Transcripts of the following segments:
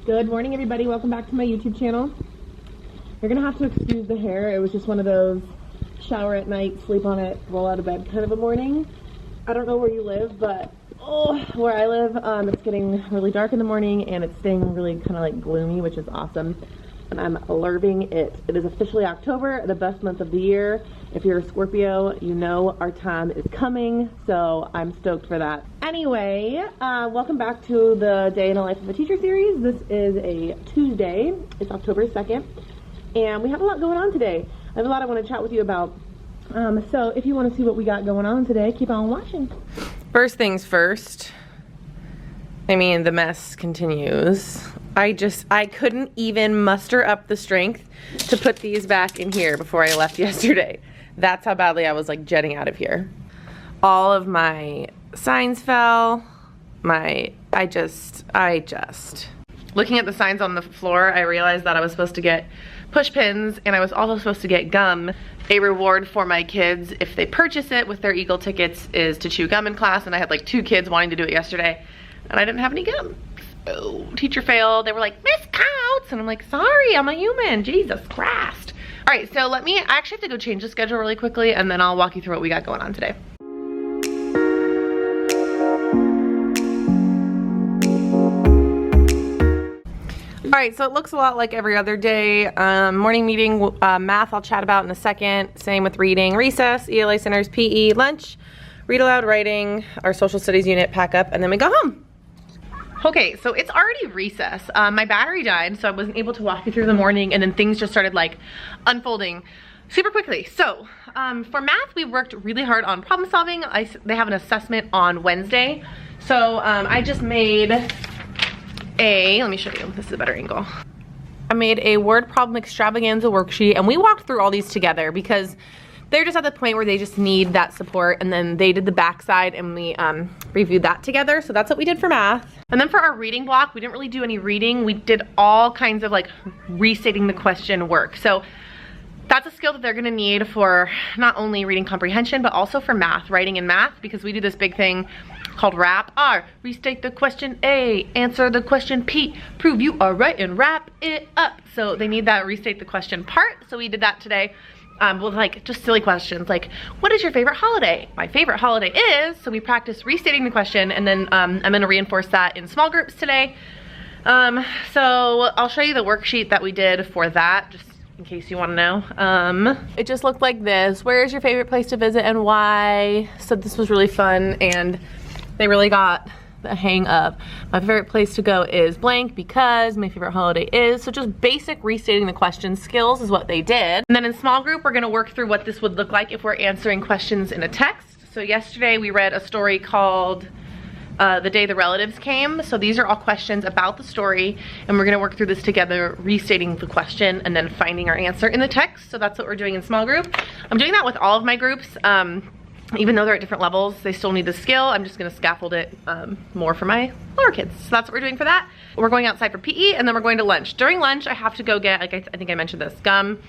Good morning, everybody. Welcome back to my YouTube channel. You're gonna have to excuse the hair. It was just one of those shower at night, sleep on it, roll out of bed kind of a morning. I don't know where you live, but where I live, it's getting really dark in the morning and it's staying really kind of like gloomy, which is awesome. And I'm loving it. It is officially October, the best month of the year. If you're a Scorpio, you know our time is coming, so I'm stoked for that. Anyway, welcome back to the Day in the Life of a Teacher series. This is a Tuesday. It's October 2nd, and we have a lot going on today. I have a lot I want to chat with you about. So if you want to see what we got going on today, keep on watching. First things first. I mean, the mess continues. I couldn't even muster up the strength to put these back in here before I left yesterday. That's how badly I was like jetting out of here. All of my signs fell. I just. Looking at the signs on the floor, I realized that I was supposed to get push pins and I was also supposed to get gum. A reward for my kids if they purchase it with their Eagle tickets is to chew gum in class, and I had like 2 kids wanting to do it yesterday and I didn't have any gum. Oh, teacher failed. They were like, Miss Counts, and I'm like, sorry, I'm a human, Jesus Christ. All right, so I actually have to go change the schedule really quickly and then I'll walk you through what we got going on today. All right, so it looks a lot like every other day. Morning meeting, math I'll chat about in a second. Same with reading, recess, ELA centers, PE, lunch, read aloud, writing, our social studies unit, pack up, and then we go home. Okay, so it's already recess. My battery died, so I wasn't able to walk you through the morning, and then things just started like unfolding super quickly. So for math, we worked really hard on problem solving. They have an assessment on Wednesday. So I just made let me show you, this is a better angle. I made a word problem extravaganza worksheet, and we walked through all these together because they're just at the point where they just need that support, and then they did the backside and we reviewed that together. So that's what we did for math. And then for our reading block, we didn't really do any reading. We did all kinds of like restating the question work. So that's a skill that they're gonna need for not only reading comprehension, but also for math, writing and math, because we do this big thing called RAP. R, restate the question A, answer the question P, prove you are right and wrap it up. So they need that restate the question part. So we did that today. With like just silly questions like, what is your favorite holiday? My favorite holiday is, so we practiced restating the question, and then I'm gonna reinforce that in small groups today. So I'll show you the worksheet that we did for that, just in case you wanna know. It just looked like this. Where is your favorite place to visit and why? So this was really fun, and they really got the hang of my favorite place to go is blank because my favorite holiday is. So just basic restating the question skills is what they did. And then in small group, we're gonna work through what this would look like if we're answering questions in a text. So yesterday we read a story called The Day the Relatives Came. So these are all questions about the story, and we're gonna work through this together, restating the question and then finding our answer in the text. So that's what we're doing in small group. I'm doing that with all of my groups. Even though they're at different levels, they still need the skill. I'm just gonna scaffold it more for my lower kids. So that's what we're doing for that. We're going outside for PE, and then we're going to lunch. During lunch, I have to go get, like I think I mentioned this, gum.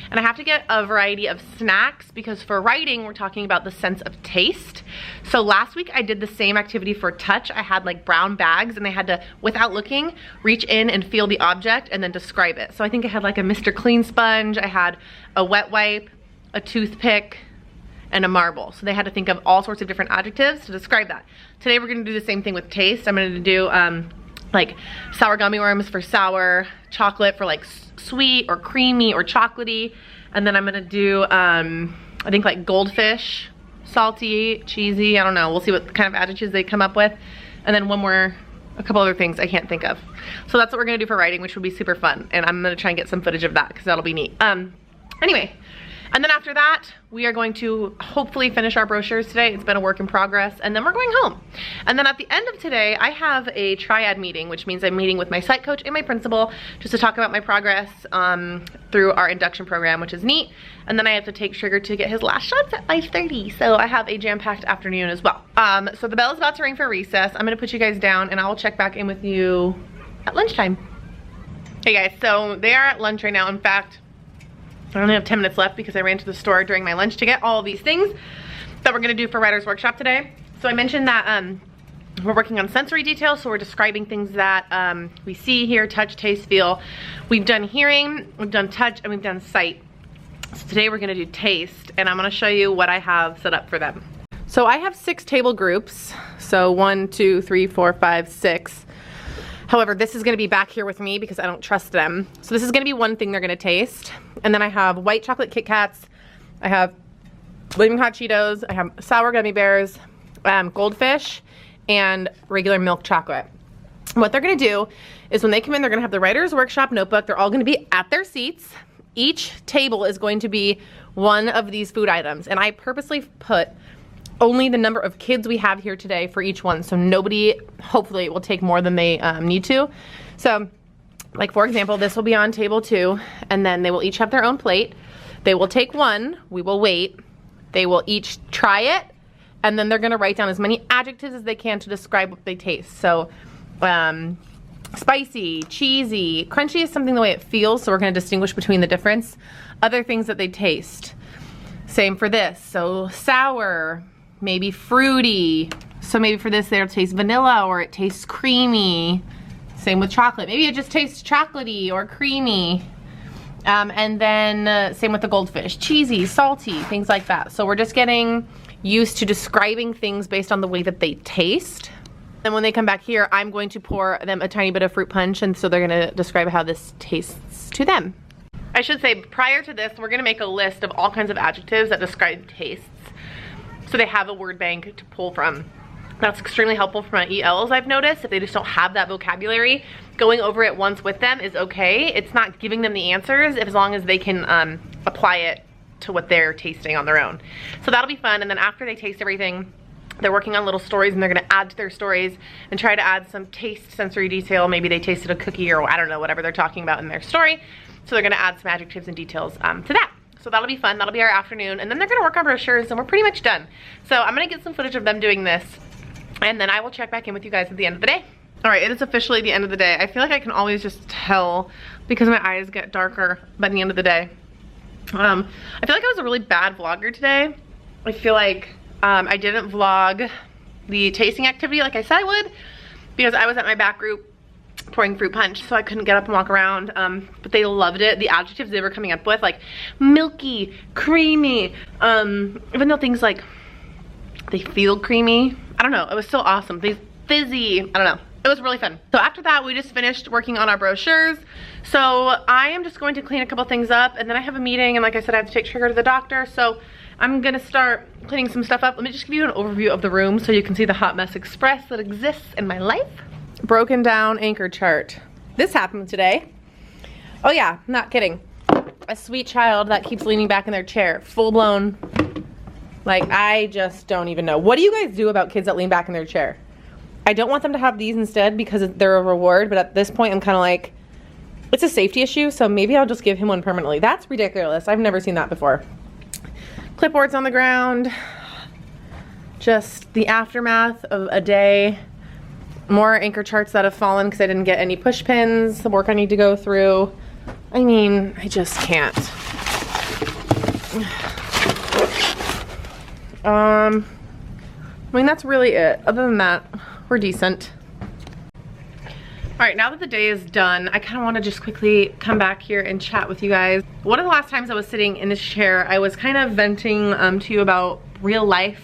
And I have to get a variety of snacks because for writing, we're talking about the sense of taste. So last week I did the same activity for touch. I had like brown bags, and they had to, without looking, reach in and feel the object and then describe it. So I think I had like a Mr. Clean sponge, I had a wet wipe, a toothpick, and a marble. So they had to think of all sorts of different adjectives to describe that. Today we're gonna do the same thing with taste. I'm gonna do like sour gummy worms for sour, chocolate for like sweet or creamy or chocolatey. And then I'm gonna do, I think like goldfish, salty, cheesy, I don't know. We'll see what kind of adjectives they come up with. And then a couple other things I can't think of. So that's what we're gonna do for writing, which will be super fun. And I'm gonna try and get some footage of that because that'll be neat. Anyway. And then after that, we are going to hopefully finish our brochures today. It's been a work in progress, and then we're going home. And then at the end of today, I have a triad meeting, which means I'm meeting with my psych coach and my principal just to talk about my progress through our induction program, which is neat. And then I have to take Sugar to get his last shots at 5:30. So I have a jam-packed afternoon as well. So the bell is about to ring for recess. I'm gonna put you guys down and I will check back in with you at lunchtime. Hey guys, so they are at lunch right now. In fact, I only have 10 minutes left because I ran to the store during my lunch to get all of these things that we're gonna do for Writer's Workshop today. So I mentioned that we're working on sensory details, so we're describing things that we see, hear, touch, taste, feel. We've done hearing, we've done touch, and we've done sight. So today we're gonna do taste, and I'm gonna show you what I have set up for them. So I have 6 table groups. So 1, 2, 3, 4, 5, 6. However, this is gonna be back here with me because I don't trust them. So this is gonna be one thing they're gonna taste. And then I have white chocolate Kit Kats, I have Flaming Hot Cheetos, I have sour gummy bears, Goldfish, and regular milk chocolate. What they're gonna do is when they come in, they're gonna have the writer's workshop notebook. They're all gonna be at their seats. Each table is going to be one of these food items. And I purposely put only the number of kids we have here today for each one. So nobody, hopefully, will take more than they need to. So, like for example, this will be on table 2, and then they will each have their own plate. They will take one, we will wait. They will each try it, and then they're gonna write down as many adjectives as they can to describe what they taste. So, spicy, cheesy, crunchy is something the way it feels, so we're gonna distinguish between the difference. Other things that they taste. Same for this, so sour, maybe fruity. So maybe for this they'll taste vanilla or it tastes creamy. Same with chocolate, maybe it just tastes chocolatey or creamy. And then same with the Goldfish, cheesy, salty, things like that. So we're just getting used to describing things based on the way that they taste. And when they come back here, I'm going to pour them a tiny bit of fruit punch, and so they're gonna describe how this tastes to them. I should say, prior to this, we're gonna make a list of all kinds of adjectives that describe tastes, so they have a word bank to pull from. That's extremely helpful for my ELs, I've noticed. If they just don't have that vocabulary, going over it once with them is okay. It's not giving them the answers as long as they can apply it to what they're tasting on their own. So that'll be fun, and then after they taste everything, they're working on little stories, and they're gonna add to their stories and try to add some taste sensory detail. Maybe they tasted a cookie or I don't know, whatever they're talking about in their story. So they're gonna add some adjectives and details to that. So that'll be fun, that'll be our afternoon. And then they're gonna work on brochures, and we're pretty much done. So I'm gonna get some footage of them doing this, and then I will check back in with you guys at the end of the day. All right, it is officially the end of the day. I feel like I can always just tell because my eyes get darker by the end of the day. I feel like I was a really bad vlogger today. I feel like I didn't vlog the tasting activity like I said I would because I was at my back group pouring fruit punch, so I couldn't get up and walk around, but they loved it. The adjectives they were coming up with, like milky, creamy, even though things like they feel creamy, I don't know, it was so awesome. They fizzy, I don't know. It was really fun. So after that, we just finished working on our brochures. So I am just going to clean a couple things up, and then I have a meeting, and like I said, I have to take Trigger to the doctor, so I'm gonna start cleaning some stuff up. Let me just give you an overview of the room so you can see the hot mess express that exists in my life. Broken down anchor chart. This happened today. Oh yeah, not kidding. A sweet child that keeps leaning back in their chair, full blown. Like, I just don't even know. What do you guys do about kids that lean back in their chair? I don't want them to have these instead because they're a reward, but at this point I'm kind of like, it's a safety issue, so maybe I'll just give him one permanently. That's ridiculous. I've never seen that before. Clipboards on the ground. Just the aftermath of a day. More anchor charts that have fallen because I didn't get any push pins. The work I need to go through. I mean, I just can't. I mean, that's really it. Other than that, we're decent. All right, now that the day is done, I kind of want to just quickly come back here and chat with you guys. One of the last times I was sitting in this chair, I was kind of venting to you about real life,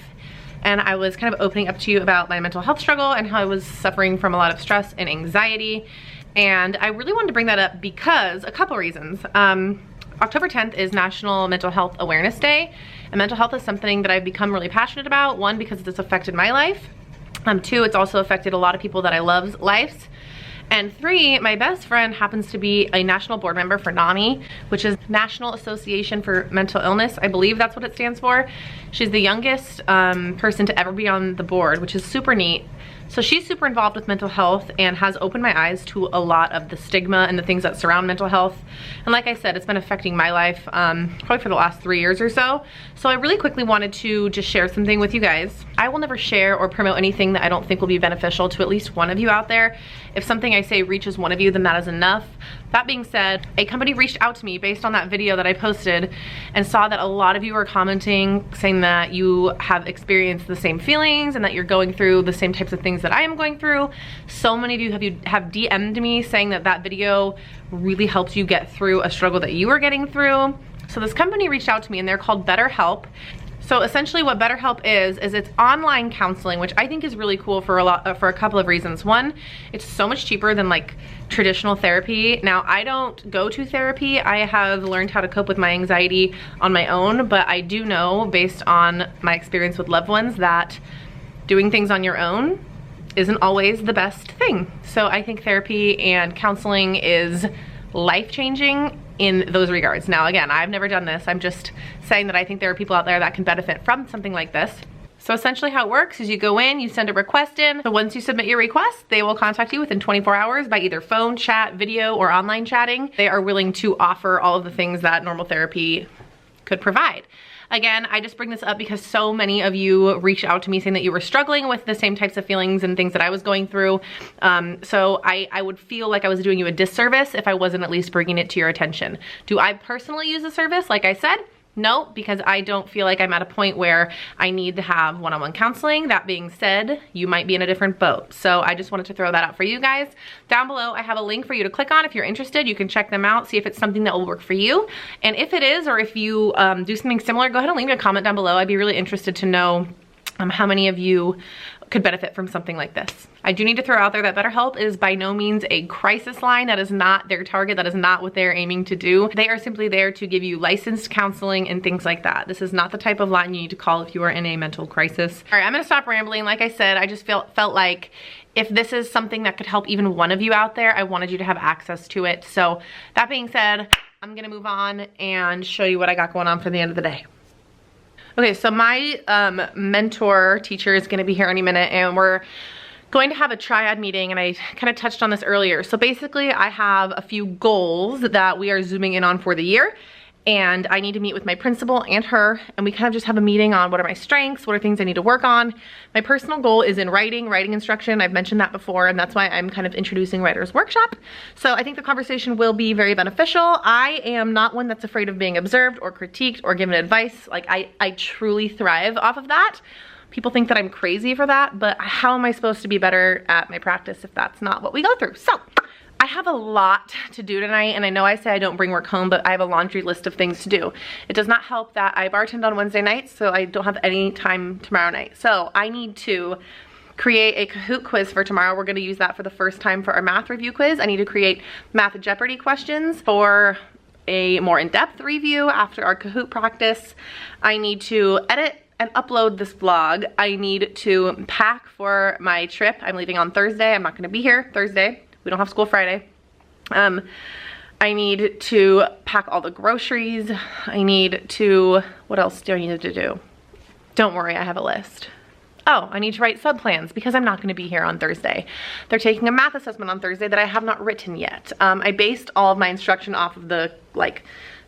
and I was kind of opening up to you about my mental health struggle and how I was suffering from a lot of stress and anxiety. And I really wanted to bring that up because a couple reasons. October 10th is National Mental Health Awareness Day, and mental health is something that I've become really passionate about. One, because it's affected my life. Two, it's also affected a lot of people that I love's lives. And three, my best friend happens to be a national board member for NAMI, which is National Association for Mental Illness. I believe that's what it stands for. She's the youngest person to ever be on the board, which is super neat. So she's super involved with mental health and has opened my eyes to a lot of the stigma and the things that surround mental health. And like I said, it's been affecting my life probably for the last 3 years or so. So I really quickly wanted to just share something with you guys. I will never share or promote anything that I don't think will be beneficial to at least one of you out there. If something I say reaches one of you, then that is enough. That being said, a company reached out to me based on that video that I posted and saw that a lot of you are commenting saying that you have experienced the same feelings and that you're going through the same types of things things that I am going through. So many of you have DM'd me saying that that video really helps you get through a struggle that you are getting through. So this company reached out to me and they're called BetterHelp. So essentially what BetterHelp is it's online counseling, which I think is really cool for a couple of reasons. One, it's so much cheaper than like traditional therapy. Now, I don't go to therapy. I have learned how to cope with my anxiety on my own, but I do know based on my experience with loved ones that doing things on your own isn't always the best thing. So I think therapy and counseling is life-changing in those regards. Now, again, I've never done this. I'm just saying that I think there are people out there that can benefit from something like this. So essentially how it works is you go in, you send a request in. So once you submit your request, they will contact you within 24 hours by either phone, chat, video, or online chatting. They are willing to offer all of the things that normal therapy could provide. Again, I just bring this up because so many of you reached out to me saying that you were struggling with the same types of feelings and things that I was going through. So I would feel like I was doing you a disservice if I wasn't at least bringing it to your attention. Do I personally use the service? Like I said, no, because I don't feel like I'm at a point where I need to have one-on-one counseling. That being said, you might be in a different boat. So I just wanted to throw that out for you guys. Down below, I have a link for you to click on. If you're interested, you can check them out, see if it's something that will work for you. And if it is, or if you do something similar, go ahead and leave me a comment down below. I'd be really interested to know how many of you could benefit from something like this. I do need to throw out there that BetterHelp is by no means a crisis line. That is not their target. That is not what they're aiming to do. They are simply there to give you licensed counseling and things like that. This is not the type of line you need to call if you are in a mental crisis. All right, I'm gonna stop rambling. Like I said, I just felt like if this is something that could help even one of you out there, I wanted you to have access to it. So that being said, I'm gonna move on and show you what I got going on for the end of the day. Okay, so my mentor teacher is gonna be here any minute and we're going to have a triad meeting, and I kind of touched on this earlier. So basically I have a few goals that we are zooming in on for the year, and I need to meet with my principal and her, and we kind of just have a meeting on what are my strengths, what are things I need to work on. My personal goal is in writing instruction. I've mentioned that before, and that's why I'm kind of introducing Writer's Workshop. So I think the conversation will be very beneficial. I am not one that's afraid of being observed or critiqued or given advice. Like I truly thrive off of that. People think that I'm crazy for that, but how am I supposed to be better at my practice if that's not what we go through? So I have a lot to do tonight, and I know I say I don't bring work home, but I have a laundry list of things to do. It does not help that I bartend on Wednesday nights, so I don't have any time tomorrow night. So I need to create a Kahoot quiz for tomorrow. We're gonna use that for the first time for our math review quiz. I need to create Math Jeopardy questions for a more in-depth review after our Kahoot practice. I need to edit and upload this vlog. I need to pack for my trip. I'm leaving on Thursday. I'm not gonna be here Thursday. We don't have school Friday. I need to pack all the groceries. I need to, what else do I need to do? Don't worry, I have a list. Oh, I need to write sub-plans because I'm not gonna be here on Thursday. They're taking a math assessment on Thursday that I have not written yet. I based all of my instruction off of the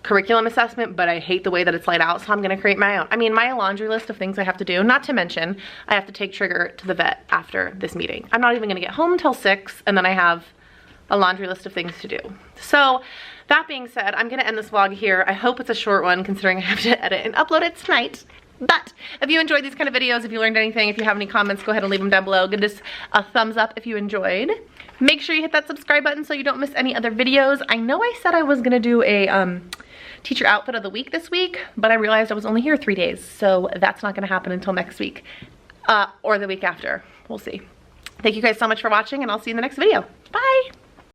curriculum assessment, but I hate the way that it's laid out, so I'm gonna create my own. I mean, my laundry list of things I have to do, not to mention, I have to take Trigger to the vet after this meeting. I'm not even gonna get home till 6, and then I have a laundry list of things to do. So, that being said, I'm gonna end this vlog here. I hope it's a short one, considering I have to edit and upload it tonight. But if you enjoyed these kind of videos, if you learned anything, if you have any comments, go ahead and leave them down below. Give this a thumbs up if you enjoyed. Make sure you hit that subscribe button so you don't miss any other videos. I know I said I was gonna do a teacher outfit of the week this week, but I realized I was only here 3 days, so that's not gonna happen until next week, or the week after. We'll see. Thank you guys so much for watching, and I'll see you in the next video. Bye!